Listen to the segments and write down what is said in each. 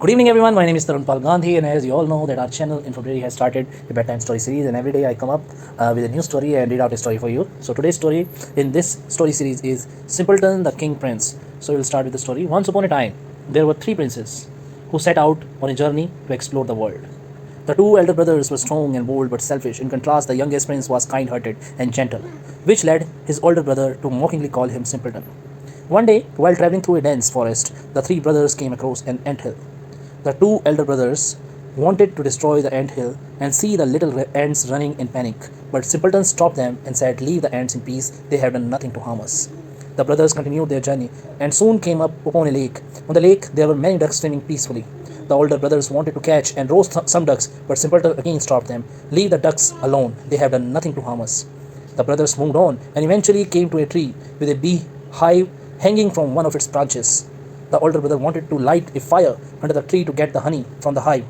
Good evening everyone, my name is Tarunpal Gandhi, and as you all know that our channel INFOBRARY has started a bedtime story series, and every day I come up with a new story and read out a story for you. So today's story in this story series is Simpleton the King Prince. So we'll start with the story. Once upon a time, there were three princes who set out on a journey to explore the world. The two elder brothers were strong and bold but selfish. In contrast, the youngest prince was kind-hearted and gentle, which led his older brother to mockingly call him Simpleton. One day, while traveling through a dense forest, the three brothers came across an anthill. The two elder brothers wanted to destroy the anthill and see the little ants running in panic, but Simpleton stopped them and said, "Leave the ants in peace, they have done nothing to harm us." The brothers continued their journey and soon came up upon a lake. On the lake, there were many ducks swimming peacefully. The older brothers wanted to catch and roast some ducks, but Simpleton again stopped them. "Leave the ducks alone, they have done nothing to harm us." The brothers moved on and eventually came to a tree with a beehive hanging from one of its branches. The older brother wanted to light a fire under the tree to get the honey from the hive.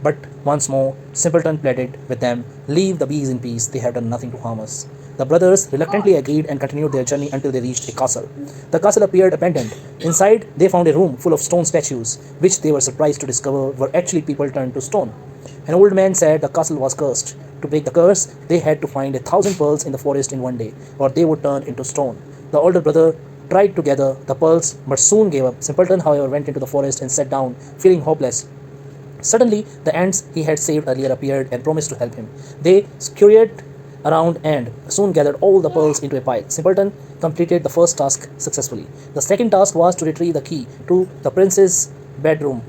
But once more, Simpleton pleaded with them, "Leave the bees in peace, they have done nothing to harm us." The brothers reluctantly agreed and continued their journey until they reached a castle. The castle appeared abandoned. Inside, they found a room full of stone statues, which they were surprised to discover were actually people turned to stone. An old man said the castle was cursed. To break the curse, they had to find 1,000 pearls in the forest in one day, or they would turn into stone. The older brother tried to gather the pearls but soon gave up. Simpleton, however, went into the forest and sat down, feeling hopeless. Suddenly, the ants he had saved earlier appeared and promised to help him. They scurried around and soon gathered all the pearls into a pile. Simpleton completed the first task successfully. The second task was to retrieve the key to the prince's bedroom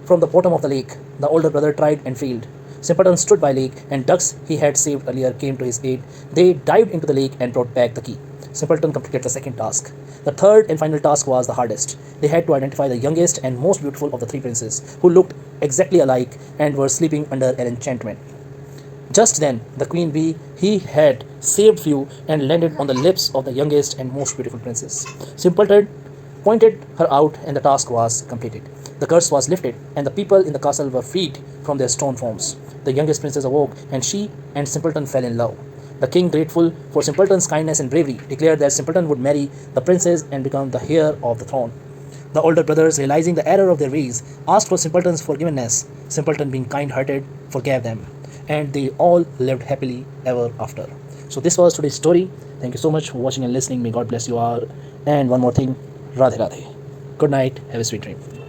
from the bottom of the lake. The older brother tried and failed. Simpleton stood by lake, and ducks he had saved earlier came to his aid. They dived into the lake and brought back the key. Simpleton completed the second task. The third and final task was the hardest. They had to identify the youngest and most beautiful of the three princes, who looked exactly alike and were sleeping under an enchantment. Just then, the queen bee he had saved flew and landed on the lips of the youngest and most beautiful princess. Simpleton pointed her out, and the task was completed. The curse was lifted, and the people in the castle were freed from their stone forms. The youngest princess awoke, and she and Simpleton fell in love. The king, grateful for Simpleton's kindness and bravery, declared that Simpleton would marry the princess and become the heir of the throne. The older brothers, realizing the error of their ways, asked for Simpleton's forgiveness. Simpleton, being kind-hearted, forgave them, and they all lived happily ever after. So this was today's story. Thank you so much for watching and listening. May God bless you all. And one more thing, Radhe Radhe. Good night. Have a sweet dream.